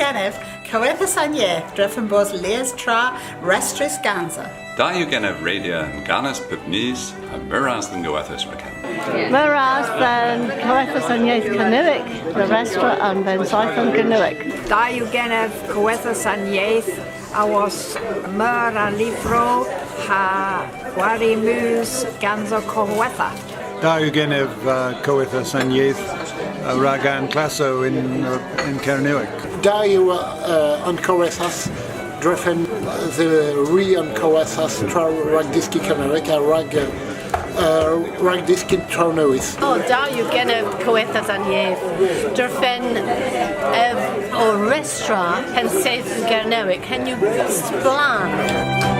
genef cyweithas anieth drefn bos les tra restris ganza. Da you genef radio and ganas pubnis a muras than goethas raken. Muras than Coethus and Yaith Canuic, the restaurant and then Siphon Canuic. Da you genef Coethus and Yaith, I was Mur a Livro, ha Warimus Ganzo Coetha. Da you genef Coethus and Yaith, Ragan Classo in Cernuic. Da you on Coethus, Drefen the re on Coethus, tra Ragdiski Canuic, Ragdiskin Tronois. Oh, da you genef Coethus and Yaith, Durfen o restaurant and safe Gernewick, can you splan?